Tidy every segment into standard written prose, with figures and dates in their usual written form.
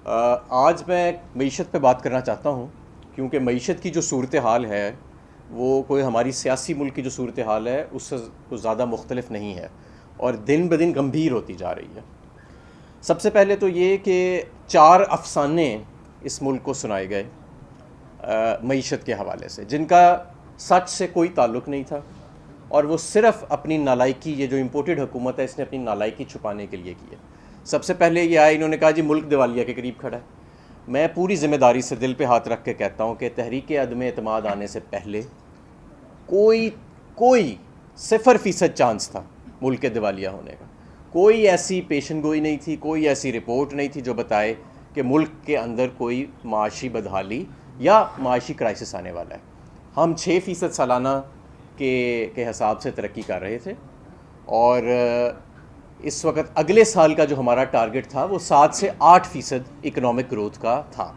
आज मैं मईशत पे बात करना चाहता हूँ, क्योंकि मईशत की जो सूरत हाल है वो कोई हमारी सियासी मुल्क की जो सूरत हाल है उससे कुछ ज़्यादा मुख्तलिफ नहीं है और दिन ब दिन गंभीर होती जा रही है। सबसे पहले तो ये कि 4 अफसाने इस मुल्क को सुनाए गए मईशत के हवाले से, जिनका सच से कोई ताल्लुक़ नहीं था और वो सिर्फ़ अपनी नालायकी, ये जो इम्पोर्टेड हुकूमत है इसने अपनी नालायकी छुपाने के लिए की है। सबसे पहले ये आया, इन्होंने कहा जी मुल्क दिवालिया के करीब खड़ा है। मैं पूरी ज़िम्मेदारी से दिल पे हाथ रख के कहता हूँ कि तहरीक अदम एतमाद आने से पहले कोई 0% चांस था मुल्क के दिवालिया होने का। कोई ऐसी पेशन गोई नहीं थी, कोई ऐसी रिपोर्ट नहीं थी जो बताए कि मुल्क के अंदर कोई माशी बदहाली या माशी क्राइसिस आने वाला है। हम 6% सालाना के हिसाब से तरक्की कर रहे थे और इस वक्त अगले साल का जो हमारा टारगेट था वो 7 से 8% इकनॉमिक ग्रोथ का था।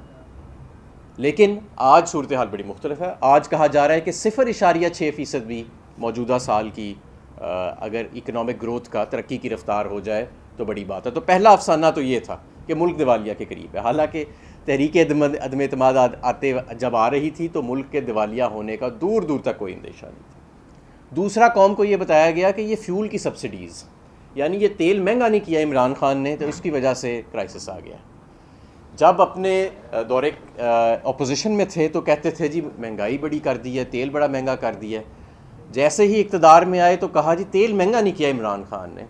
लेकिन आज सूरत हाल बड़ी मुख्तलिफ है। आज कहा जा रहा है कि 0.6% भी मौजूदा साल की अगर इकनॉमिक ग्रोथ का तरक्की की रफ्तार हो जाए तो बड़ी बात है। तो पहला अफसाना तो ये था कि मुल्क दिवालिया के करीब है। हालांकि तहरीक अदम एतमाद आते जब आ रही थी तो मुल्क के दिवालिया होने का दूर दूर तक कोई अंदेशा नहीं था। दूसरा, कौम को ये बताया गया कि ये फ्यूल की सब्सिडीज़, यानी ये तेल महंगा नहीं किया इमरान खान ने तो उसकी वजह से क्राइसिस आ गया। जब अपने दौरे अपोजिशन में थे तो कहते थे जी महंगाई बड़ी कर दी है, तेल बड़ा महंगा कर दिया है। जैसे ही इक़्तिदार में आए तो कहा जी तेल महंगा नहीं किया इमरान खान ने।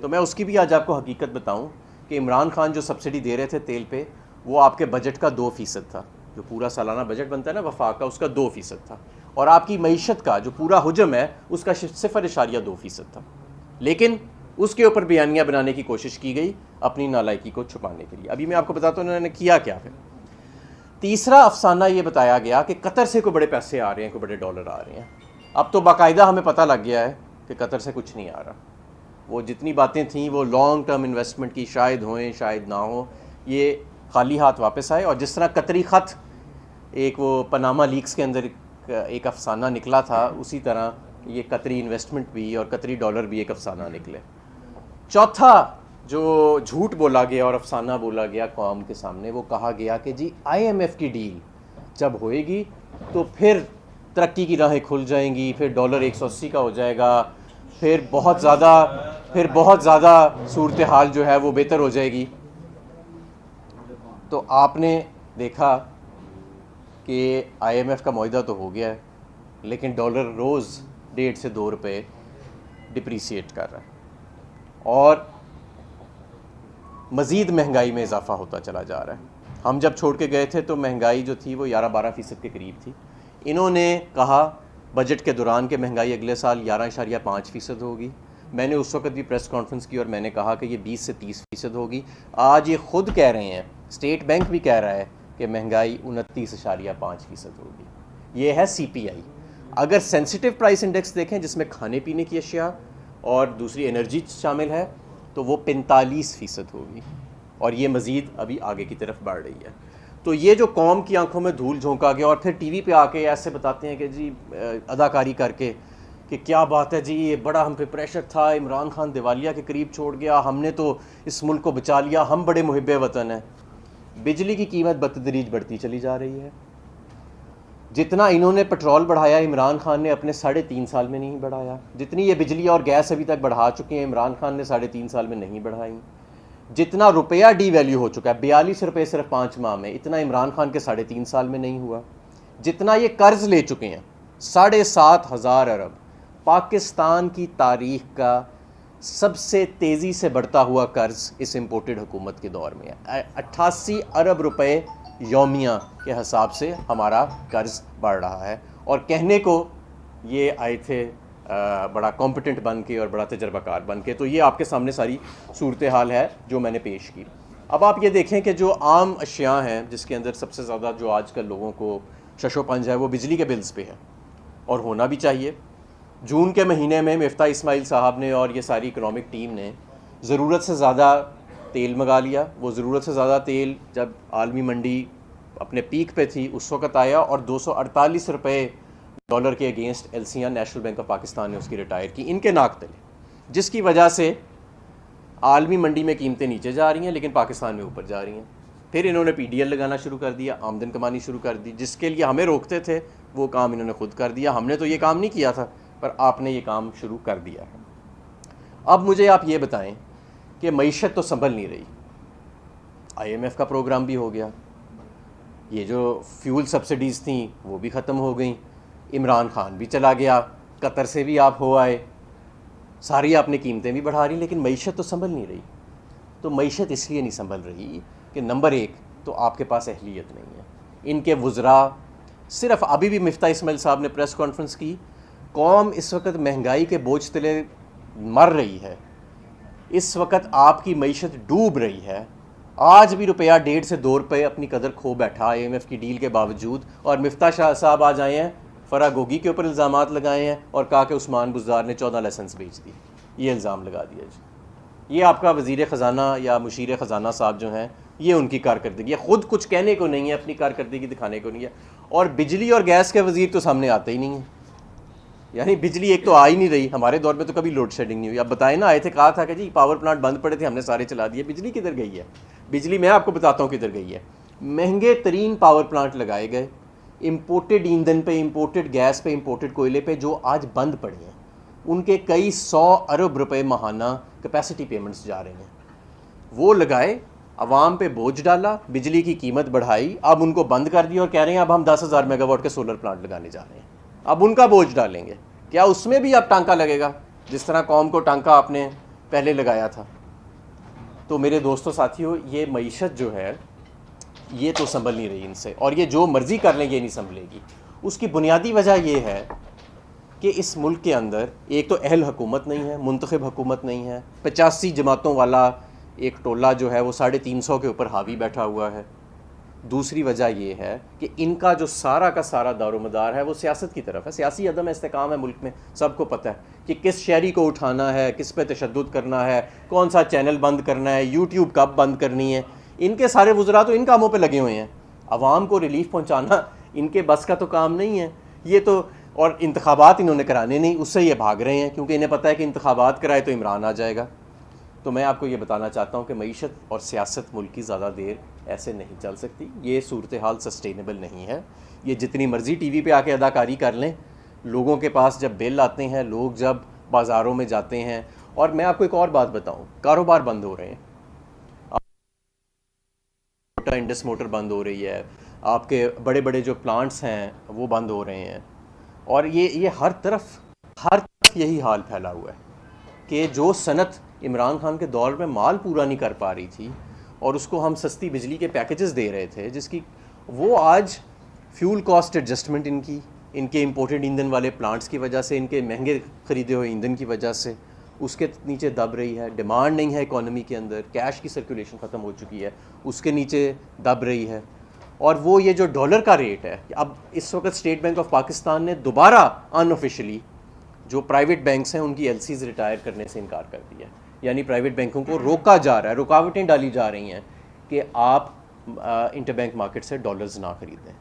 तो मैं उसकी भी आज आपको हकीकत बताऊं कि इमरान खान जो सब्सिडी दे रहे थे तेल पे, वो आपके बजट का 2% था। जो पूरा सालाना बजट बनता है ना वफाक का, उसका 2% था। और आपकी मईशत का जो पूरा हुजम है उसका 0.2% था। लेकिन उसके ऊपर बयानियाँ बनाने की कोशिश की गई अपनी नालायकी को छुपाने के लिए। अभी मैं आपको बताता हूँ उन्होंने किया क्या है। तीसरा अफसाना ये बताया गया कि कतर से कोई बड़े पैसे आ रहे हैं, कोई बड़े डॉलर आ रहे हैं। अब तो बाकायदा हमें पता लग गया है कि कतर से कुछ नहीं आ रहा। वो जितनी बातें थीं वो लॉन्ग टर्म इन्वेस्टमेंट की, शायद होएं शायद ना हो, ये खाली हाथ वापस आए। और जिस तरह कतरी ख़त एक वो पनामा लीक्स के अंदर एक अफसाना निकला था, उसी तरह ये कतरी इन्वेस्टमेंट भी और कतरी डॉलर भी एक अफसाना निकले। चौथा जो झूठ बोला गया और अफसाना बोला गया कौम के सामने, वो कहा गया कि जी IMF की डील जब होएगी तो फिर तरक्की की राहें खुल जाएंगी, फिर डॉलर 180 का हो जाएगा, फिर बहुत ज़्यादा सूरत हाल जो है वो बेहतर हो जाएगी। तो आपने देखा कि IMF का मुआहदा तो हो गया है, लेकिन डॉलर रोज़ 1.5 से 2 रुपये डिप्रीशिएट कर रहा है और मज़ीद महंगाई में इजाफ़ा होता चला जा रहा है। हम जब छोड़ के गए थे तो महंगाई जो थी वो 11-12% के करीब थी। इन्होंने कहा बजट के दौरान कि महंगाई अगले साल 11.5% होगी। मैंने उस वक्त भी प्रेस कॉन्फ्रेंस की और मैंने कहा कि ये 20 से 30% होगी। आज ये ख़ुद कह रहे हैं, स्टेट बैंक भी कह रहा है कि महंगाई 29.5% होगी। ये है CPI। अगर सेंसिटिव प्राइस इंडेक्स देखें जिसमें खाने पीने की अशिया और दूसरी एनर्जी शामिल है तो वो 45% होगी और ये मज़ीद अभी आगे की तरफ बढ़ रही है। तो ये जो कौम की आंखों में धूल झोंका गया और फिर टीवी पे आके ऐसे बताते हैं कि जी अदाकारी करके कि क्या बात है जी, ये बड़ा हम पे प्रेशर था, इमरान खान दिवालिया के करीब छोड़ गया, हमने तो इस मुल्क को बचा लिया, हम बड़े मुहिब्बे वतन हैं। बिजली की कीमत बतदरीज बढ़ती चली जा रही है। जितना इन्होंने पेट्रोल बढ़ाया इमरान खान ने अपने 3.5 साल में नहीं बढ़ाया। जितनी ये बिजली और गैस अभी तक बढ़ा चुके हैं इमरान खान ने 3.5 साल में नहीं बढ़ाई। जितना रुपया डी वैल्यू हो चुका है 42 रुपये सिर्फ 5 माह में, इतना इमरान खान के 3.5 साल में नहीं हुआ। जितना ये कर्ज ले चुके हैं 7,500 अरब, पाकिस्तान की तारीख का सबसे तेज़ी से बढ़ता हुआ कर्ज इस इम्पोर्टेड हुकूमत के दौर में है। 88 अरब रुपये यौमिया के हिसाब से हमारा कर्ज बढ़ रहा है। और कहने को ये आए थे बड़ा कॉम्पिटेंट बन के और बड़ा तजर्बाकार बन के। तो ये आपके सामने सारी सूरत हाल है जो मैंने पेश की। अब आप ये देखें कि जो आम अशिया हैं जिसके अंदर सबसे ज़्यादा जो आजकल लोगों को शशोपंज है वो बिजली के बिल्स पे है और होना भी चाहिए। जून के महीने में मिफ्ता इस्माइल साहब ने और ये सारी इकनॉमिक टीम ने ज़रूरत से ज़्यादा तेल मंगा लिया। वो ज़रूरत से ज़्यादा तेल जब आलमी मंडी अपने पीक पे थी उस वक़्त आया और 248 रुपये डॉलर के against LCR national bank of Pakistan ने उसकी रिटायर की इनके नाक तले, जिसकी वजह से आलमी मंडी में कीमतें नीचे जा रही हैं लेकिन पाकिस्तान में ऊपर जा रही हैं। फिर इन्होंने PDL लगाना शुरू कर दिया, आमदन कमानी शुरू कर दी, जिसके लिए हमें रोकते थे वो काम इन्होंने खुद कर दिया। हमने तो ये काम नहीं किया था, पर आपने ये काम शुरू कर दिया है। अब मुझे आप ये बताएं कि मईशत तो संभल नहीं रही, IMF का प्रोग्राम भी हो गया, ये जो फ्यूल सब्सिडीज़ थी वो भी ख़त्म हो गई, इमरान खान भी चला गया, कतर से भी आप हो आए, सारी आपने कीमतें भी बढ़ा रही, लेकिन मईशत तो संभल नहीं रही। तो मईशत इसलिए नहीं संभल रही कि नंबर एक तो आपके पास अहलियत नहीं है। इनके वुज़रा सिर्फ अभी भी मिफ्ता इस्माइल साहब ने प्रेस कॉन्फ्रेंस की, कौम इस वक्त महंगाई के बोझ तले मर रही है, इस वक्त आपकी मईशत डूब रही है। आज भी रुपया 1.5 से 2 रुपये अपनी कदर खो बैठा IMF की डील के बावजूद, और मिफ्ता शाह साहब आज आए हैं, फरागोगी के ऊपर इल्ज़ामात लगाए हैं और कहा कि उस्मान बुज़दार ने 14 लाइसेंस बेच दिए, ये इल्ज़ाम लगा दिया जी। ये आपका वज़ीर ख़ज़ाना या मुशीर ख़ज़ाना साहब जो हैं, ये उनकी कारकर्दगी है, ख़ुद कुछ कहने को नहीं है, अपनी कारकर्दगी दिखाने को नहीं है। और बिजली और गैस के वज़ीर तो सामने आते ही नहीं हैं, यानी बिजली एक तो आ ही नहीं रही। हमारे दौर में तो कभी लोड शेडिंग नहीं हुई। अब बताएं ना, आए थे, कहा था कि जी पावर प्लांट बंद पड़े थे, हमने सारे चला दिए। बिजली किधर गई है? बिजली मैं आपको बताता हूँ किधर गई है। महंगे तरीन पावर प्लांट लगाए गए, इम्पोर्टेड ईंधन पे, इम्पोर्टेड गैस पे, इम्पोर्टेड कोयले पे, जो आज बंद पड़े हैं, उनके कई 100 अरब रुपए माहाना कैपेसिटी पेमेंट्स जा रहे हैं। वो लगाए, आवाम पे बोझ डाला, बिजली की कीमत बढ़ाई, अब उनको बंद कर दिया और कह रहे हैं अब हम 10,000 मेगावाट के सोलर प्लांट लगाने जा रहे हैं, अब उनका बोझ डालेंगे। क्या उसमें भी अब टांका लगेगा, जिस तरह कौम को टांका आपने पहले लगाया था? तो मेरे दोस्तों साथियों, ये मईशत जो है ये तो संभल नहीं रही इनसे, और ये जो मर्ज़ी कर लें ये नहीं संभलेगी। उसकी बुनियादी वजह ये है कि इस मुल्क के अंदर एक तो अहल हुकूमत नहीं है, मुंतखब हुकूमत नहीं है, 85 जमातों वाला एक टोला जो है वो 350 के ऊपर हावी बैठा हुआ है। दूसरी वजह ये है कि इनका जो सारा का सारा दारोमदार है वो सियासत की तरफ है। सियासी अदम इस्तेकाम है मुल्क में, सबको पता है कि किस शहरी को उठाना है, किस पे तशद्दुद करना है, कौन सा चैनल बंद करना है, यूट्यूब कब बंद करनी है। इनके सारे वुज़रा तो इन कामों पे लगे हुए हैं। आवाम को रिलीफ पहुंचाना इनके बस का तो काम नहीं है ये तो। और इंतखाबात इन्होंने कराने नहीं, उससे ये भाग रहे हैं, क्योंकि इन्हें पता है कि इंतखाबात कराए तो इमरान आ जाएगा। तो मैं आपको ये बताना चाहता हूँ कि मईशत और सियासत मुल्क की ज़्यादा देर ऐसे नहीं चल सकती। ये सूरत हाल सस्टेनेबल नहीं है। ये जितनी मर्ज़ी TV पे आके अदाकारी कर लें, लोगों के पास जब बिल आते हैं, लोग जब बाज़ारों में जाते हैं। और मैं आपको एक और बात बताऊँ, कारोबार बंद हो रहे हैं, इंडस मोटर बंद हो रही है, आपके बड़े बड़े जो प्लांट्स हैं वो बंद हो रहे हैं। और ये हर तरफ यही हाल फैला हुआ है कि जो सनत इमरान खान के दौर में माल पूरा नहीं कर पा रही थी और उसको हम सस्ती बिजली के पैकेजेस दे रहे थे, जिसकी वो आज फ्यूल कॉस्ट एडजस्टमेंट इनके इंपोर्टेड ईंधन वाले प्लांट्स की वजह से, इनके महंगे ख़रीदे हुए ईंधन की वजह से उसके नीचे दब रही है। डिमांड नहीं है इकॉनमी के अंदर, कैश की सर्कुलेशन ख़त्म हो चुकी है, उसके नीचे दब रही है। और वो ये जो डॉलर का रेट है, अब इस वक्त स्टेट बैंक ऑफ पाकिस्तान ने दोबारा अनऑफिशियली जो प्राइवेट बैंक्स हैं उनकी LCs रिटायर करने से इनकार कर दिया है। यानी प्राइवेट बैंकों को रोका जा रहा है, रुकावटें डाली जा रही हैं कि आप इंटरबैंक मार्केट से डॉलर्स ना खरीदें।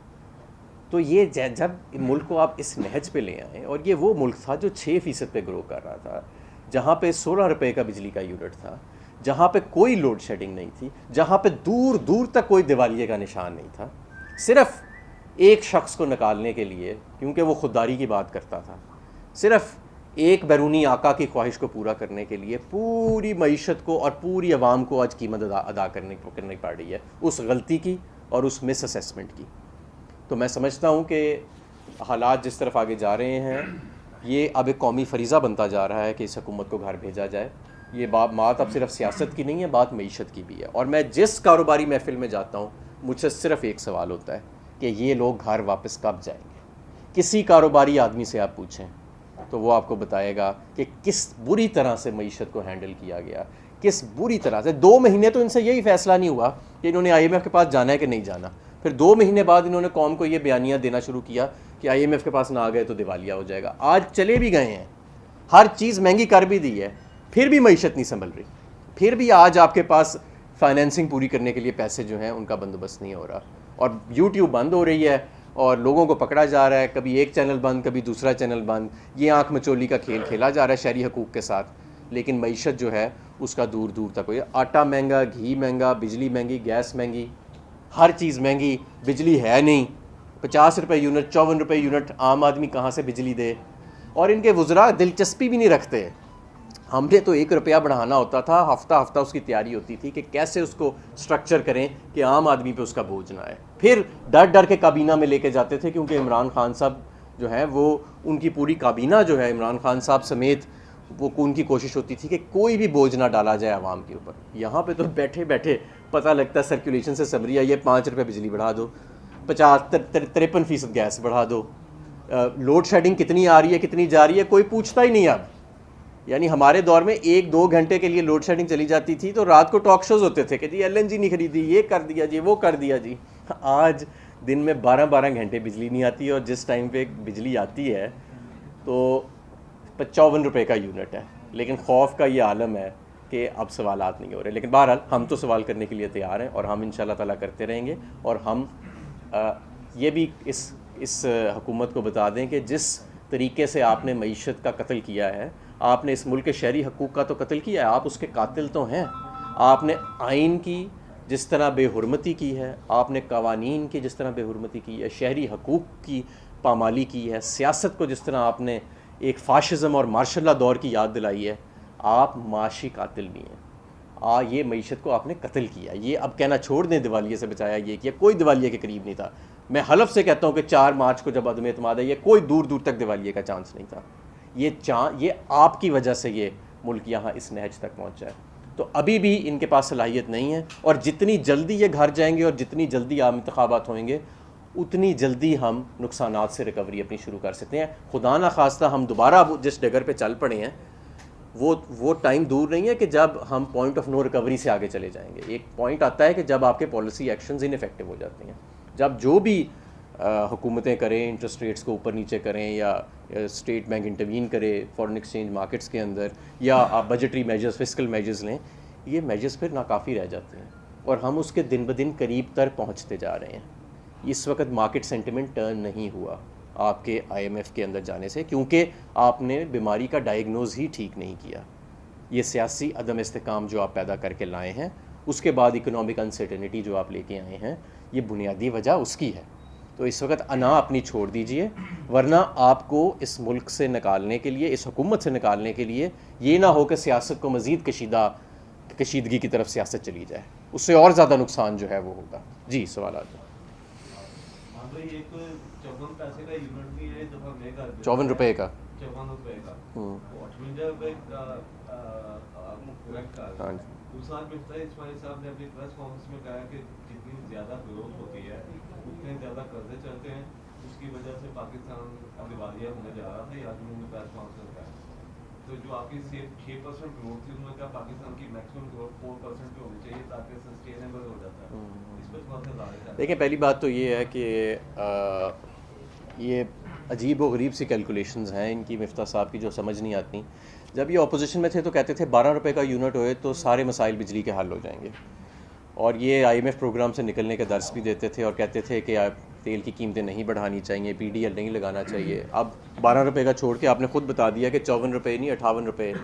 तो ये जब मुल्क को आप इस नहज पे ले आए, और ये वो मुल्क था जो 6% पे ग्रो कर रहा था, जहाँ पे 16 रुपये का बिजली का यूनिट था, जहाँ पे कोई लोड शेडिंग नहीं थी, जहाँ पे दूर दूर तक कोई दिवालिये का निशान नहीं था, सिर्फ एक शख्स को निकालने के लिए, क्योंकि वो खुददारी की बात करता था, सिर्फ एक बैरूनी आका की ख्वाहिश को पूरा करने के लिए पूरी मईशत को और पूरी आवाम को आज कीमत अदा करनी पड़ रही है, उस गलती की और उस मिस असेसमेंट की। तो मैं समझता हूँ कि हालात जिस तरफ आगे जा रहे हैं, ये अब एक कौमी फरीज़ा बनता जा रहा है कि इस हुकूमत को घर भेजा जाए। ये बात अब सिर्फ सियासत की नहीं है, बात मईशत की भी है। और मैं जिस कारोबारी महफिल में जाता हूँ, मुझसे सिर्फ एक सवाल होता है कि ये लोग घर वापस कब जाएंगे। किसी कारोबारी आदमी से आप पूछें तो वो आपको बताएगा कि किस बुरी तरह से मईशत को हैंडल किया गया, किस बुरी तरह से। 2 महीने तो इनसे यही फैसला नहीं हुआ कि इन्होंने IMF के पास जाना है कि नहीं जाना। फिर 2 महीने बाद इन्होंने कौम को ये बयानियाँ देना शुरू किया कि IMF के पास ना आ गए तो दिवालिया हो जाएगा। आज चले भी गए हैं, हर चीज़ महंगी कर भी दी है, फिर भी मईशत नहीं संभल रही। फिर भी आज आपके पास फाइनेंसिंग पूरी करने के लिए पैसे जो हैं उनका बंदोबस्त नहीं हो रहा, और YouTube बंद हो रही है और लोगों को पकड़ा जा रहा है, कभी एक चैनल बंद, कभी दूसरा चैनल बंद। ये आँख मचोली का खेल खेला जा रहा है शहरी हकूक़ के साथ। लेकिन मईशत जो है उसका दूर दूर तक कोई, आटा महंगा, घी महंगा, बिजली महंगी, गैस महंगी, हर चीज़ महंगी, बिजली है नहीं, 50 रुपये यूनिट, 54 रुपये यूनिट, आम आदमी कहाँ से बिजली दे। और इनके वज़रा दिलचस्पी भी नहीं रखते। हमने तो 1 रुपया बढ़ाना होता था, हफ्ता हफ्ता उसकी तैयारी होती थी कि कैसे उसको स्ट्रक्चर करें कि आम आदमी पे उसका बोझ ना आए। फिर डर डर के काबीना में लेके जाते थे, क्योंकि इमरान खान साहब जो है वो, उनकी पूरी काबीना जो है इमरान खान साहब समेत, वो उनकी कोशिश होती थी कि कोई भी बोझ ना डाला जाए आवाम के ऊपर। यहाँ पे तो बैठे बैठे पता लगता है सर्कुलेशन से समरी है, ये 5 रुपये बिजली बढ़ा दो, 53% गैस बढ़ा दो, लोड शेडिंग कितनी आ रही है कितनी जा रही है कोई पूछता ही नहीं अब। यानी हमारे दौर में 1-2 घंटे के लिए लोड शेडिंग चली जाती थी तो रात को टॉक शोज होते थे कि जी LNG नहीं खरीदी, ये कर दिया जी, वो कर दिया जी। आज दिन में 12-12 घंटे बिजली नहीं आती है, और जिस टाइम पे बिजली आती है तो 55 रुपये का यूनिट है। लेकिन खौफ का ये आलम है कि अब सवालात नहीं हो रहे। लेकिन बहरहाल हम तो सवाल करने के लिए तैयार हैं, और हम इंशाल्लाह ताला करते रहेंगे। और हम ये भी इस हुकूमत को बता दें कि जिस तरीके से आपने मईशत का कत्ल किया है, आपने इस मुल्क के शहरी हकूक़ का तो कत्ल किया है, आप उसके कातिल तो हैं। आपने आइन की जिस तरह बेहुरमती की है, आपने कवानीन की जिस तरह बेहुरमती की है, शहरी हकूक़ की पामाली की है, सियासत को जिस तरह आपने एक फ़ाशिज़म और मार्शल लॉ दौर की याद दिलाई है, आप माशी कातिल भी हैं। ये मईशत को आपने कत्ल किया। ये अब कहना छोड़ दें दिवालिये से बचाया, ये किया, कोई दिवालिये के करीब नहीं था। मैं हलफ से कहता हूँ कि 4 मार्च को जब अदम एतमाद है, ये कोई दूर दूर तक दिवालिये का चांस नहीं था। ये आपकी वजह से ये मुल्क यहाँ इस नहज तक पहुँचा है। तो अभी भी इनके पास सलाहियत नहीं है, और जितनी जल्दी ये घर जाएंगे और जितनी जल्दी आम इंतखाबात होंगे, उतनी जल्दी हम नुकसानात से रिकवरी अपनी शुरू कर सकते हैं। खुदा ना खास्ता हम दोबारा जिस डगर पे चल पड़े हैं, वो टाइम दूर नहीं है कि जब हम पॉइंट ऑफ नो रिकवरी से आगे चले जाएंगे। एक पॉइंट आता है कि जब आपके पॉलिसी एक्शंस इनफेक्टिव हो जाते हैं, जब जो भी हुकूमतें करें, इंटरेस्ट रेट्स को ऊपर नीचे करें, या स्टेट बैंक इंटरवीन करे फॉरेन एक्सचेंज मार्केट्स के अंदर, या आप बजटरी मेजर्स, फिस्कल मेजर्स लें, ये मेजर्स फिर नाकाफ़ी रह जाते हैं, और हम उसके दिन ब दिन करीब तर पहुँचते जा रहे हैं। इस वक्त मार्केट सेंटिमेंट टर्न नहीं हुआ आपके IMF के अंदर जाने से, क्योंकि आपने बीमारी का डायग्नोज ही ठीक नहीं किया। ये सियासी अदम इस्तेकाम जो आप पैदा करके लाए हैं, उसके बाद इकोनॉमिक अनसर्टेनिटी जो आप लेके आए हैं, ये बुनियादी वजह उसकी है। तो इस वक्त अना अपनी छोड़ दीजिए, वरना आपको इस मुल्क से निकालने के लिए, इस हुकूमत से निकालने के लिए, ये ना हो कि सियासत को मज़ीद कशीदगी की तरफ सियासत चली जाए, उससे और ज़्यादा नुकसान जो है वो होगा। जी, सवाल आता है। 54 रुपये का। हाँ जी। दूसरा इस्माइल साहब ने अपनी प्रेस कॉन्फ्रेंस में कहा कि जितनी ज़्यादा ग्रोथ होती है उतने ज़्यादा कर्जे चलते हैं, उसकी वजह से पाकिस्तान दिवालिया होने जा रहा था। ये आज उन्होंने प्रेस कॉन्फ्रेंस में कहा। तो जो आपकी 6% ग्रोथ थी, उन्होंने कहा पाकिस्तान की मैक्सिमम ग्रोथ 4% पे होनी चाहिए ताकि सस्टेनेबल हो जाता है। इस पर थोड़ा सा ज़्यादा देखिए, पहली बात तो ये है कि ये अजीब व गरीब सी कैलकुलेशंस हैं इनकी, मिफ्ता साहब की, जो समझ नहीं आती। जब ये अपोजिशन में थे तो कहते थे 12 रुपये का यूनिट होए तो सारे मसाइल बिजली के हल हो जाएंगे, और ये IMF प्रोग्राम से निकलने के दर्स भी देते थे, और कहते थे कि तेल की कीमतें नहीं बढ़ानी चाहिए, PDL नहीं लगाना चाहिए। अब 12 रुपये का छोड़ के आपने ख़ुद बता दिया कि 54 रुपये नहीं 58 रुपये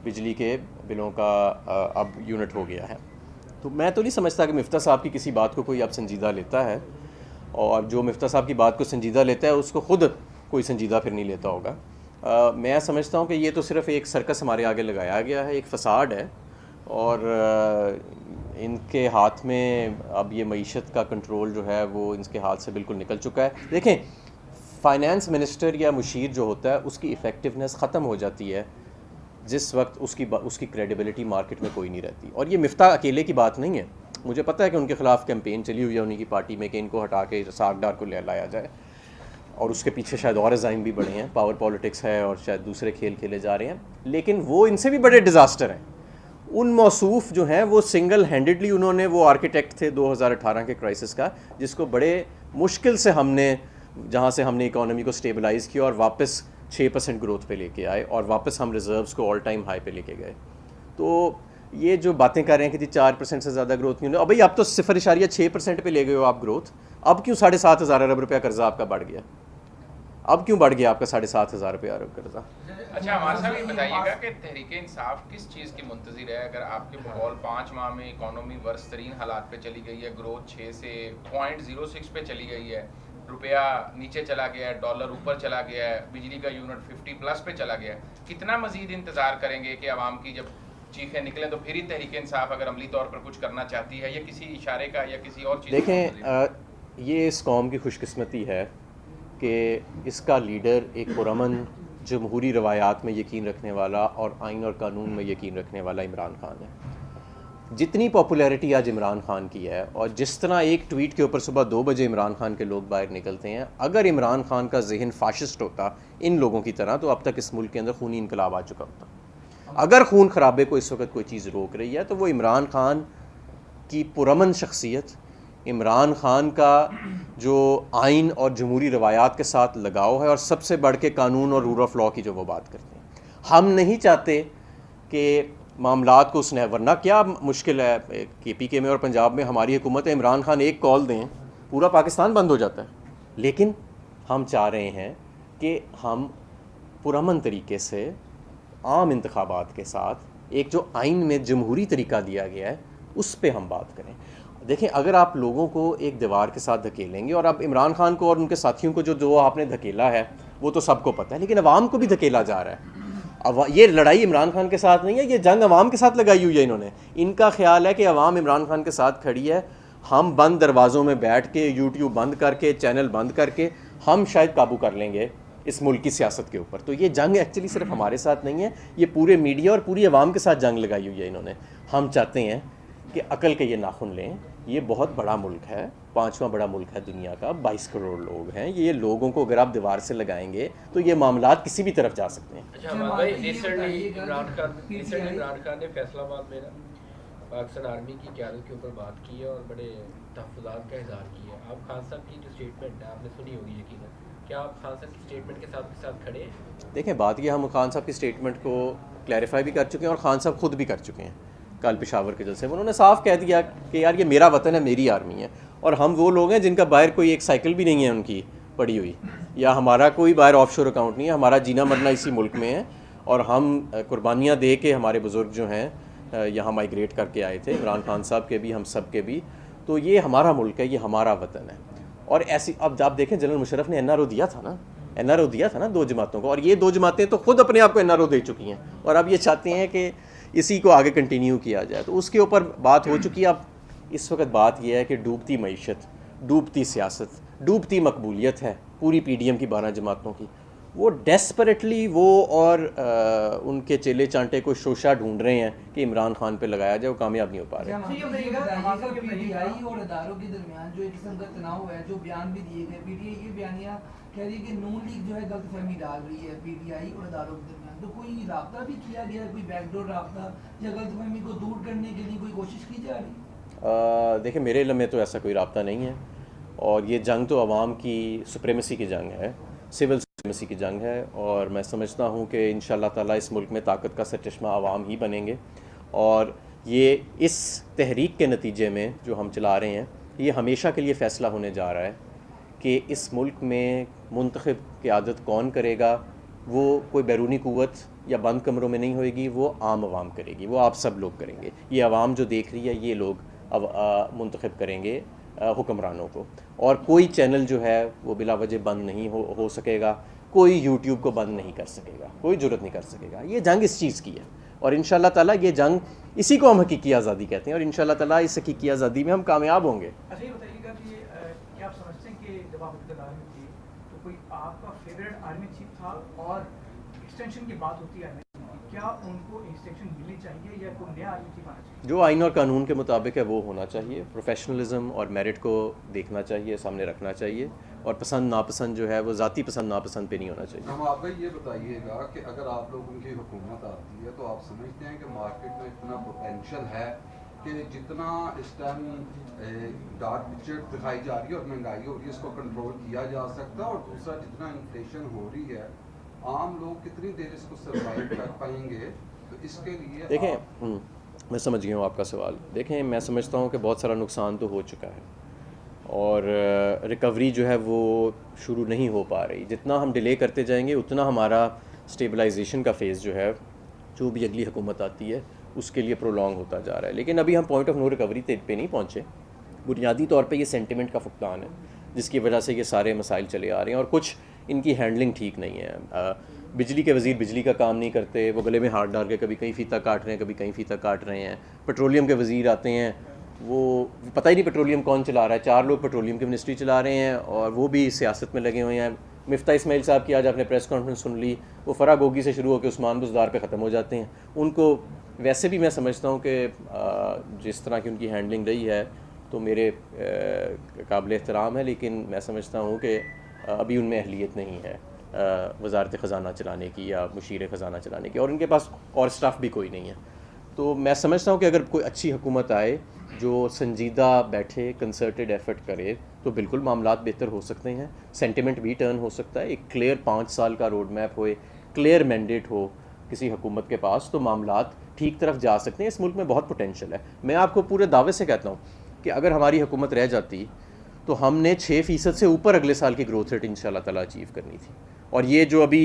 बिजली के बिलों का अब यूनिट हो गया है। तो मैं तो नहीं समझता कि मिफ्ता साहब की किसी बात को कोई अब संजीदा लेता है, और जो मिफ्ता साहब की बात को संजीदा लेता है उसको ख़ुद कोई संजीदा फिर नहीं लेता होगा। मैं समझता हूँ कि ये तो सिर्फ़ एक सर्कस हमारे आगे लगाया गया है, एक फसाड है, और इनके हाथ में अब ये मईशत का कंट्रोल जो है वो इनके हाथ से बिल्कुल निकल चुका है। देखें, फ़ाइनेंस मिनिस्टर या मुशीर जो होता है उसकी इफ़ेक्टिवनेस ख़त्म हो जाती है जिस वक्त उसकी क्रेडिबिलिटी मार्केट में कोई नहीं रहती। और ये मिफ्ता अकेले की बात नहीं है, मुझे पता है कि उनके ख़िलाफ़ कैंपेन चली हुई है उन्हीं की पार्टी में कि इनको हटा के सागडार को ले लाया जाए, और उसके पीछे शायद और अज़ाइम भी बड़े हैं, पावर पॉलिटिक्स है और शायद दूसरे खेल खेले जा रहे हैं। लेकिन वो इनसे भी बड़े डिज़ास्टर हैं। उन मौसूफ़ जो हैं वो सिंगल हैंडेडली उन्होंने, वो आर्किटेक्ट थे 2018 के क्राइसिस का, जिसको बड़े मुश्किल से जहाँ से हमने इकोनॉमी को स्टेबलाइज़ किया और वापस 6% ग्रोथ पे लेके आए, और वापस हम रिज़र्व्स को ऑल टाइम हाई पे लेके गए। तो ये जो बातें कर रहे हैं कि जी 4% से ज़्यादा ग्रोथ नहीं हुई, अब भाई आप तो 0.6% पे ले गए हो आप ग्रोथ, अब क्यों 7,500 अरब रुपया कर्जा आपका बढ़ गया? अब क्यों बढ़ गया आपका 7,500 रुपये अरब कर्जा? अच्छा हमारे साहब ये बताइएगा कि तहरीक इंसाफ किस चीज़ की मुंतज़िर है? अगर आपके बकौल 5 माह में इकॉनमी वर्स्ट तरीन हालात पे चली गई है, ग्रोथ 6 से 0.06 पे चली गई है, रुपया नीचे चला गया है, डॉलर ऊपर चला गया है, बिजली का यूनिट 50+ पे चला गया है, कितना मजीद इंतज़ार करेंगे कि आवाम की जब चीखें निकलें तो फिर ही तहरीक इंसाफ अगर अमली तौर पर कुछ करना चाहती है, या किसी इशारे का या किसी और चीज़? देखें, ये इस कौम की खुशकिस्मती है कि इसका लीडर एक पुरअमन जमहूरी रवायात में यकीन रखने वाला और आइन और कानून में यकीन रखने वाला इमरान खान है। जितनी पॉपुलैरिटी आज इमरान खान की है और जिस तरह एक ट्वीट के ऊपर सुबह 2 बजे इमरान खान के लोग बाहर निकलते हैं, अगर इमरान खान का जहन फाशिस्ट होता इन लोगों की तरह तो अब तक इस मुल्क के अंदर खूनी इनकलाब आ चुका होता। अगर खून खराबे को इस वक्त कोई चीज़ रोक रही है तो वो इमरान खान की पुरअमन शख्सियत, इमरान खान का जो आइन और जमहूरी रवायात के साथ लगाव है, और सबसे बढ़ के कानून और रूल ऑफ लॉ की जो वो बात करते हैं। हम नहीं चाहते कि मामलात को उसने, वरना क्या मुश्किल है के पी के में और पंजाब में हमारी हुकूमत है, इमरान खान एक कॉल दें पूरा पाकिस्तान बंद हो जाता है। लेकिन हम चाह रहे हैं कि हम पुरअमन तरीके से आम इंतखाबात के साथ एक जो आइन में जमहूरी तरीका दिया गया है उस पर हम बात करें। देखें, अगर आप लोगों को एक दीवार के साथ धकेलेंगे, और अब इमरान खान को और उनके साथियों को जो आपने धकेला है वो तो सबको पता है, लेकिन अवाम को भी धकेला जा रहा है। अब ये लड़ाई इमरान खान के साथ नहीं है, ये जंग अवाम के साथ लगाई हुई है इन्होंने। इनका ख्याल है कि अवाम इमरान खान के साथ खड़ी है, हम बंद दरवाज़ों में बैठ के यूट्यूब बंद करके चैनल बंद करके हम शायद काबू कर लेंगे इस मुल्क की सियासत के ऊपर। तो ये जंग एक्चुअली सिर्फ हमारे साथ नहीं है, ये पूरे मीडिया और पूरी अवाम के साथ जंग लगाई हुई है इन्होंने। हम चाहते हैं कि अकल के ये नाखुन लें। ये बहुत बड़ा मुल्क है, 5वां बड़ा मुल्क है दुनिया का, 22 करोड़ लोग हैं। ये लोगों को अगर आप दीवार से लगाएंगे तो ये मामलात किसी भी तरफ जा सकते हैं। अच्छा भाई, रिसेंटली इमरान खान ने फैसलाबाद में ना पाकिस्तान आर्मी की क़यादत के ऊपर बात की है और बड़े तहफ़्फ़ुज़ात का इज़हार किया है। आप खान साहब की जो स्टेटमेंट है आपने सुनी होगी यकीनन, क्या आप खान साहब की स्टेटमेंट के साथ खड़े हैं? देखें, बात ये, हम खान साहब की स्टेटमेंट को क्लैरिफाई भी कर चुके हैं और खान साहब खुद भी कर चुके हैं। कल पेशावर के जलसे में उन्होंने साफ कह दिया कि यार ये मेरा वतन है, मेरी आर्मी है, और हम वो लोग हैं जिनका बाहर कोई एक साइकिल भी नहीं है उनकी पड़ी हुई, या हमारा कोई बाहर ऑफशोर अकाउंट नहीं है। हमारा जीना मरना इसी मुल्क में है, और हम कुर्बानियाँ दे के हमारे बुज़ुर्ग जो हैं यहाँ माइग्रेट करके आए थे, इमरान खान साहब के भी, हम सब के भी। तो ये हमारा मुल्क है, ये हमारा वतन है। और ऐसी अब आप देखें, जनरल मुशर्रफ ने NRO दिया था ना, NRO दिया था ना 2 जमातों को, और ये 2 जमातें तो खुद अपने आप को NRO दे चुकी हैं, और अब ये चाहते हैं कि इसी को आगे कंटिन्यू किया जाए। तो उसके ऊपर बात हो चुकी है। अब इस वक्त बात यह है कि डूबती मईशत, डूबती सियासत, डूबती मकबूलियत है पूरी PDM की 12 जमातों की। वो डेस्परेटली वो और उनके चेले चांटे को शोशा ढूंढ रहे हैं कि इमरान खान पे लगाया जाए, वो कामयाब नहीं हो पा रहे। PTI और अदारों के दरमियान जो एक किस्म का तनाव है, जो बयान भी दिए गए, PTI ये बयानिया कह रही है कि नून लीग जो है गलतफहमी डाल रही है PTI और अदारों के दरमियान। तो कोई राब्ता भी किया गया, कोई बैकडोर राब्ता, या गलतफहमी को दूर करने के लिए कोई कोशिश की जा रही है? देखिए, मेरे इल्म में तो ऐसा कोई राब्ता नहीं है, और ये जंग तो अवाम की सुप्रीमेसी की जंग है, सिविल सुप्रीमेसी की जंग है। और मैं समझता हूँ कि इंशाअल्लाह ताला इस मुल्क में ताकत का सरचश्मा अवाम ही बनेंगे, और ये इस तहरीक के नतीजे में जो हम चला रहे हैं, ये हमेशा के लिए फ़ैसला होने जा रहा है कि इस मुल्क में मुंतखब क़यादत कौन करेगा। वो कोई बैरूनी क़ुव्वत या बंद कमरों में नहीं होएगी, वो आम आवाम करेगी, वो आप सब लोग करेंगे। ये आवाम जो देख रही है, ये लोग अब मुंतखब करेंगे हुक्मरानों को, और कोई चैनल जो है वो बिला वजह बंद नहीं हो सकेगा, कोई यूट्यूब को बंद नहीं कर सकेगा, कोई जुर्रत नहीं कर सकेगा। ये जंग इस चीज़ की है, और इंशाअल्लाह ताला ये जंग, इसी को हम हकीकी आज़ादी कहते हैं, और इंशाअल्लाह ताला इस हकीकी आज़ादी में हम कामयाब होंगे। अच्छा, ये बताइएगा कि क्या आप समझते हैं कि जब आप इक़्तिदार में थे तो कोई आपका फेवरेट आर्मी चीफ था, और एक्सटेंशन की बात होती है, क्या उनको एक्सटेंशन मिलनी चाहिए या कोई नया आर्मी चीफ आना चाहिए? जो आइन और कानून के मुताबिक है वो होना चाहिए। प्रोफेशनलिज्म और मेरिट को देखना चाहिए, सामने रखना चाहिए, और पसंद नापसंद जो है वो ज़ाती पसंद नापसंद पे नहीं होना चाहिए। हम आप ये बताइएगा कि अगर आप लोगों की हुकूमत आती है तो आप समझते हैं कि मार्केट में इतना पोटेंशियल है कि जितना इस टाइम डार्क पिक्चर दिखाई जा रही है और महंगाई हो रही है, इसको कंट्रोल किया जा सकता है, और दूसरा जितना इन्फ्लेशन हो रही है, आम लोग कितनी देर इसको सर्वाइव कर पाएंगे? तो इसके लिए देखें, मैं समझ गया हूँ आपका सवाल। देखें, मैं समझता हूँ कि बहुत सारा नुकसान तो हो चुका है, और रिकवरी जो है वो शुरू नहीं हो पा रही। जितना हम डिले करते जाएंगे उतना हमारा स्टेबलाइजेशन का फेज़ जो है, जो भी अगली हुकूमत आती है उसके लिए प्रोलॉन्ग होता जा रहा है। लेकिन अभी हम पॉइंट ऑफ नो रिकवरी पे नहीं पहुँचे। बुनियादी तौर पे ये सेंटिमेंट का फुकदान है जिसकी वजह से ये सारे मसाइल चले आ रहे हैं, और कुछ इनकी हैंडलिंग ठीक नहीं है। बिजली के वज़ीर बिजली का काम नहीं करते, वो गले में हाथ डाल के कभी कहीं फ़ीता काट रहे हैं, कभी कहीं फ़ीता काट रहे हैं। पेट्रोलियम के वज़ीर आते हैं, वो पता ही नहीं पेट्रोलियम कौन चला रहा है। 4 लोग पेट्रोलियम की मिनिस्ट्री चला रहे हैं और वो भी सियासत में लगे हुए हैं। मिफ्ता इस्माइल साहब की आज आपने प्रेस कॉन्फ्रेंस सुन ली, वो फ़रा गोगी से शुरू होकर उस्मान बुज़दार पे ख़त्म हो जाते हैं। उनको वैसे भी मैं समझता हूँ कि जिस तरह की उनकी हैंडलिंग रही है तो मेरे काबिल एहतराम है, लेकिन मैं समझता हूँ कि अभी उनमें अहलियत नहीं है वज़ारत ख़ज़ाना चलाने की या मुशीर ख़ज़ाना चलाने की, और उनके पास और स्टाफ भी कोई नहीं है। तो मैं समझता हूँ कि अगर कोई अच्छी हुकूमत आए जो संजीदा बैठे, कंसर्टेड एफर्ट करे, तो बिल्कुल मामलात बेहतर हो सकते हैं, सेंटिमेंट भी टर्न हो सकता है। एक क्लियर 5 साल का रोड मैप हो, क्लियर मैंडेट हो किसी हुकूमत के पास, तो मामलात ठीक तरफ जा सकते हैं। इस मुल्क में बहुत पोटेंशियल है। मैं आपको पूरे दावे से कहता हूँ कि अगर हमारी हुकूमत रह जाती तो हमने 6% से ऊपर अगले साल की ग्रोथ रेट इंशाल्लाह ताला अचीव करनी थी। और ये जो अभी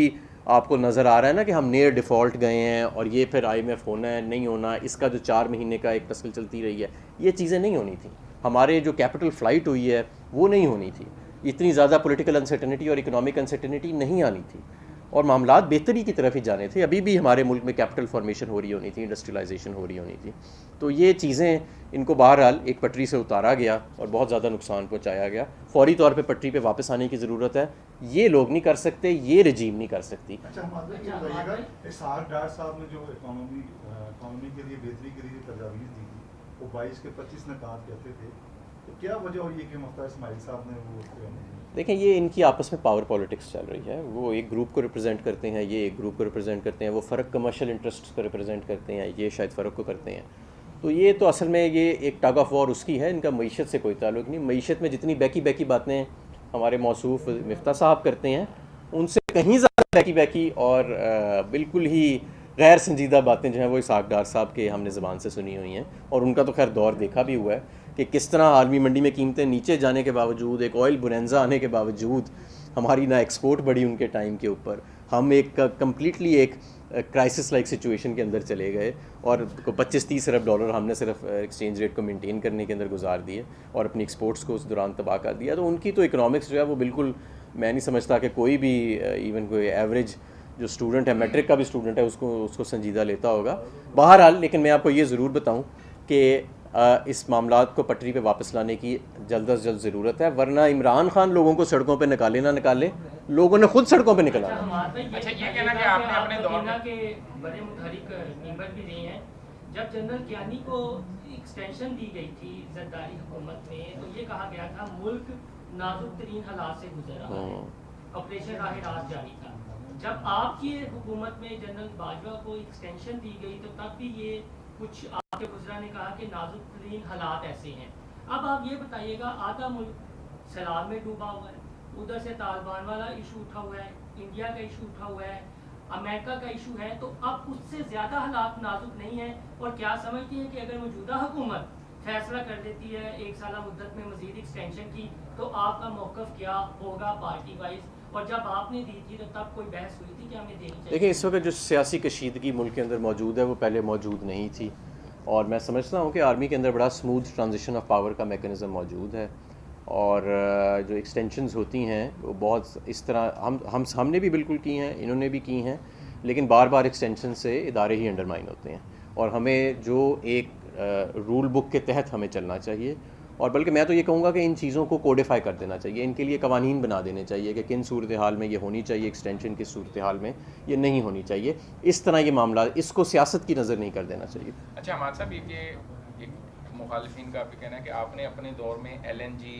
आपको नज़र आ रहा है ना कि हम नियर डिफ़ॉल्ट गए हैं और ये फिर IMF होना है नहीं होना, इसका जो 4 महीने का एक तस्किल चलती रही है, ये चीज़ें नहीं होनी थी। हमारे जो कैपिटल फ़्लाइट हुई है वो नहीं होनी थी। इतनी ज़्यादा पॉलिटिकल अनसर्टेनिटी और इकोनॉमिक अनसर्टेनिटी नहीं आनी थी और मामलात बेहतरी की तरफ ही जाने थे। अभी भी हमारे मुल्क में कैपिटल फॉर्मेशन हो रही होनी थी, इंडस्ट्रियलाइजेशन हो रही होनी थी। तो ये चीज़ें इनको बहरहाल एक पटरी से उतारा गया और बहुत ज़्यादा नुकसान पहुँचाया गया। फौरी तौर पे पटरी पे वापस आने की ज़रूरत है। ये लोग नहीं कर सकते, ये रजीम नहीं कर सकती। अच्छा, हमारे ये बताइएगा, इसहाक डार साहब ने जो इकोनॉमी के लिए बेहतरी के लिए तजावीज़ दी थी, वो 22 के 25 नकात कहते थे, तो क्या वजह हुई है कि मुफ्ता इस्माइल साहब ने वो? देखें, ये इनकी आपस में पावर पॉलिटिक्स चल रही है। वो एक ग्रुप को रिप्रेजेंट करते हैं, ये एक ग्रुप को रिप्रेजेंट करते हैं, वो फ़र्क कमर्शियल इंटरेस्ट को रिप्रेजेंट करते हैं, ये शायद फ़र्क को करते हैं। तो ये तो असल में ये एक टग ऑफ वॉर उसकी है, इनका मईशत से कोई ताल्लुक़ नहीं। मईशत में जितनी बैकी बातें हमारे मौसूफ़ मिफ्ता साहब करते हैं, उनसे कहीं ज़्यादा बैकी और बिल्कुल ही गैर संजीदा बातें जो हैं वो इसहाक डार साहब के हमने ज़बान से सुनी हुई हैं। और उनका तो खैर दौर देखा भी हुआ है कि किस तरह आलमी मंडी में कीमतें नीचे जाने के बावजूद, एक ऑयल बुरेंजा आने के बावजूद, हमारी ना एक्सपोर्ट बढ़ी उनके टाइम के ऊपर, हम एक कम्प्लीटली एक क्राइसिस लाइक सिचुएशन के अंदर चले गए और 25-30 अरब डॉलर हमने सिर्फ एक्सचेंज रेट को मेंटेन करने के अंदर गुजार दिए और अपनी एक्सपोर्ट्स को उस दौरान तबाह कर दिया। तो उनकी तो इकोनॉमिक्स जो है वो बिल्कुल, मैं नहीं समझता कि कोई भी इवन कोई एवरेज जो स्टूडेंट है, मैट्रिक का भी स्टूडेंट है, उसको संजीदा लेता होगा। बहरहाल, लेकिन मैं आपको ये ज़रूर बताऊँ कि इस मामलात को पटरी पे वापस लाने की जल्द अज जल्द ज़रूरत है, वरना इमरान खान लोगों को सड़कों पे निकाले ना निकाले, लोगों ने खुद सड़कों पे निकला। अच्छा, ये कहना कि आपने अपने दौर में के बड़े मुतहरिक मेंबर भी रहे हैं। जब जनरल कियानी को एक्सटेंशन दी गई थी जरदारी हुकूमत में, तो ये कहा गया था मुल्क नाजुक तरीन हालात से गुजर रहा है, ऑपरेशन राह रात जारी था। जब आपकी हुकूमत में जनरल बाजवा को एक्सटेंशन दी गई तो तब भी ये कुछ आपके गुजरा ने कहा कि नाजुक तरीन हालात ऐसे हैं। अब आप ये बताइएगा, आधा मुल्क सैलाब में डूबा हुआ है, उधर से तालिबान वाला इशू उठा हुआ है, इंडिया का इशू उठा हुआ है, अमेरिका का इशू है, तो अब उससे ज़्यादा हालात नाजुक नहीं है। और क्या समझती हैं कि अगर मौजूदा हुकूमत फैसला कर देती है 1 साल मुद्दत में मजीद एक्सटेंशन की, तो आपका मौक़िफ़ क्या होगा पार्टी वाइज? और जब आपने दी थी तो तब कोई बहस हुई थी कि हमें देनी चाहिए? देखिए, इस वक्त जो सियासी कशीदगी मुल्क के अंदर मौजूद है वो पहले मौजूद नहीं थी, और मैं समझता हूँ कि आर्मी के अंदर बड़ा स्मूथ ट्रांजिशन ऑफ पावर का मेकनिज़म मौजूद है। और जो एक्सटेंशंस होती हैं वो बहुत इस तरह हमने भी बिल्कुल की हैं, इन्होंने भी की हैं, लेकिन बार बार एक्सटेंशन से इदारे ही अंडरमाइन होते हैं। और हमें जो एक रूल बुक के तहत हमें चलना चाहिए, और बल्कि मैं तो ये कहूँगा कि इन चीज़ों को कोडिफाई कर देना चाहिए, इनके लिए कवानीन बना देने चाहिए कि किन सूरत हाल में ये होनी चाहिए एक्सटेंशन, किस सूरत हाल में ये नहीं होनी चाहिए। इस तरह ये मामला, इसको सियासत की नज़र नहीं कर देना चाहिए। अच्छा हमाद साहब, ये एक मुखालिफिन का भी कहना है कि आपने अपने दौर में LNG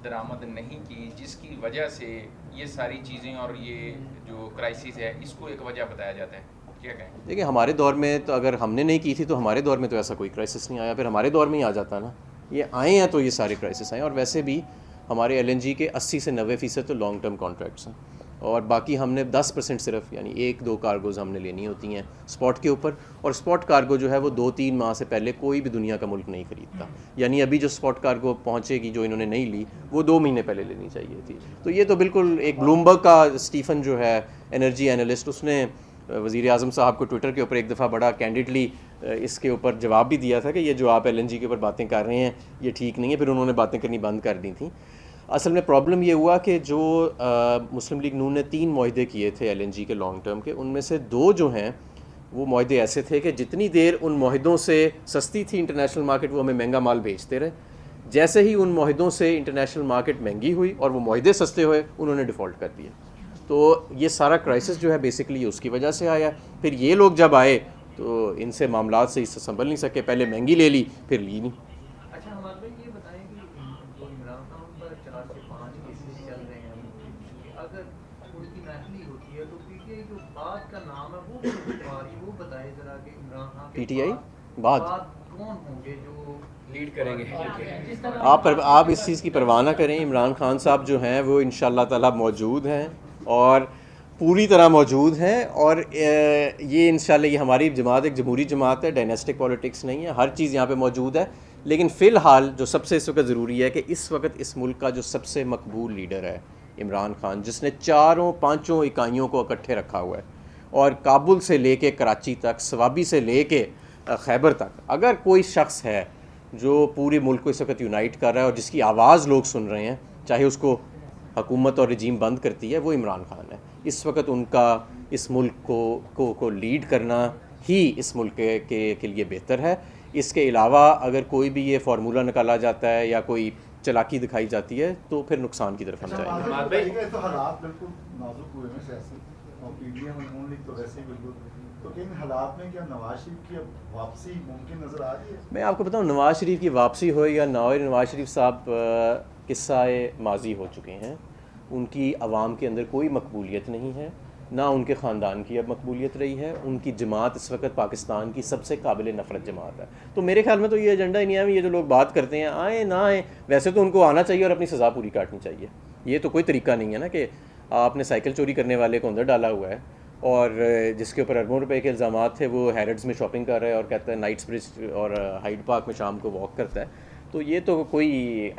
दरामद नहीं की, जिसकी वजह से ये सारी चीज़ें और ये जो क्राइसिस है इसको एक वजह बताया जाता है, क्या कहें? देखिए, हमारे दौर में तो अगर हमने नहीं की थी तो हमारे दौर में तो ऐसा कोई क्राइसिस नहीं आया, फिर हमारे दौर में ही आ जाता ना। ये आए हैं तो ये सारे क्राइसिस आए, और वैसे भी हमारे LNG के 80 से 90% तो लॉन्ग टर्म कॉन्ट्रैक्ट्स हैं। और बाकी हमने 10% सिर्फ यानी 1-2 कार्गोज़ हमने लेनी होती हैं स्पॉट के ऊपर, और स्पॉट कार्गो जो है वो 2-3 माह से पहले कोई भी दुनिया का मुल्क नहीं खरीदता। यानी अभी जो स्पॉट कार्गो पहुंचेगी जो इन्होंने नहीं ली वो 2 महीने पहले लेनी चाहिए थी। तो ये तो बिल्कुल एक ब्लूमबर्ग का स्टीफन जो है एनर्जी एनालिस्ट, उसने वज़ीर आज़म साहब को ट्विटर के ऊपर एक दफ़ा बड़ा कैंडिडली इसके ऊपर जवाब भी दिया था कि ये जो आप LNG के ऊपर बातें कर रहे हैं ये ठीक नहीं है, फिर उन्होंने बातें करनी बंद कर दी थी। असल में प्रॉब्लम ये हुआ कि जो मुस्लिम लीग नून ने 3 मुआहदे किए थे LNG के लॉन्ग टर्म के, उनमें से 2 जो हैं वो मुआहदे ऐसे थे कि जितनी देर उन मुआहदों से सस्ती थी इंटरनेशनल मार्केट वो हमें महंगा माल बेचते रहे, जैसे ही उन मुआहदों से इंटरनेशनल मार्केट महंगी हुई और वो मुआहदे सस्ते हुए उन्होंने डिफ़ॉल्ट कर दिए। तो ये सारा क्राइसिस जो है बेसिकली उसकी वजह से आया। फिर ये लोग जब आए तो इनसे मामलात से इससे संभल नहीं सके, पहले महंगी ले ली फिर ली नहीं। अच्छा हमारे भाई ये बताएं कि जो इमरान खान पर 4 से 5 केसेस चल रहे हैं, अगर उसकी महफिल होती है तो PTI जो बाद का नाम है वो बताए जरा कि इमरान खान के PTI बाद कौन होंगे जो लीड करेंगे। आप इस चीज़ की परवाह ना करें। इमरान खान साहब जो हैं वो इंशाअल्लाह ताला मौजूद हैं और पूरी तरह मौजूद हैं, और ये इंशाल्लाह ये हमारी जमात एक जमहूरी जमात है, डायनेस्टिक पॉलिटिक्स नहीं है, हर चीज़ यहाँ पे मौजूद है। लेकिन फ़िलहाल जो सबसे इस वक्त ज़रूरी है कि इस वक्त इस मुल्क का जो सबसे मकबूल लीडर है इमरान खान, जिसने 4-5 इकाइयों को इकट्ठे रखा हुआ है और काबुल से लेके कराची तक, सवाबी से लेके खैबर तक, अगर कोई शख्स है जो पूरे मुल्क को इस वक्त यूनाइट कर रहा है और जिसकी आवाज़ लोग सुन रहे हैं, चाहे उसको हुकूमत और रजीम बंद करती है, वो इमरान खान है। इस वक्त उनका इस मुल्क को लीड करना ही इस मुल्क के लिए बेहतर है। इसके अलावा अगर कोई भी ये फार्मूला निकाला जाता है या कोई चालाकी दिखाई जाती है तो फिर नुकसान की तरफ हम जाएंगे। तो हालात बिल्कुल नाजुक हुए हैं सियासी और PDM नून लीग तो वैसे ही बिल्कुल, तो इन हालात में क्या नवाज शरीफ की वापसी मुमकिन नज़र आ रही है? मैं आपको बताऊं, नवाज शरीफ की वापसी हो या ना हो, नवाज शरीफ साहब किस्सा माजी हो चुके हैं। उनकी आवाम के अंदर कोई मकबूलियत नहीं है, ना उनके ख़ानदान की अब मकबूलियत रही है। उनकी जमात इस वक्त पाकिस्तान की सबसे काबिल नफ़रत जमात है। तो मेरे ख्याल में तो ये एजेंडा ही नहीं है। ये जो लोग बात करते हैं आए ना आए, वैसे तो उनको आना चाहिए और अपनी सज़ा पूरी काटनी चाहिए। ये तो कोई तरीका नहीं है ना कि आपने साइकिल चोरी करने वाले को अंदर डाला हुआ है और जिसके ऊपर अरबों रुपए के इल्ज़ाम थे, वो हैरड्स में शॉपिंग कर रहा है और कहता है नाइट्स ब्रिज और हाइड पार्क में शाम को वॉक करता है। तो ये तो कोई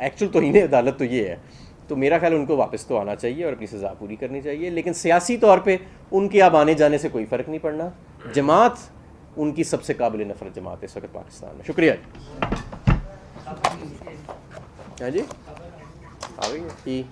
एक्चुअल तौहीन अदालत तो ये है। तो मेरा ख्याल उनको वापस तो आना चाहिए और अपनी सज़ा पूरी करनी चाहिए, लेकिन सियासी तौर पे उनके अब आने जाने से कोई फ़र्क नहीं पड़ना। जमात उनकी सबसे काबिल नफ़रत जमात है इस वक्त पाकिस्तान में। शुक्रिया जी। हाँ जी, आ गई।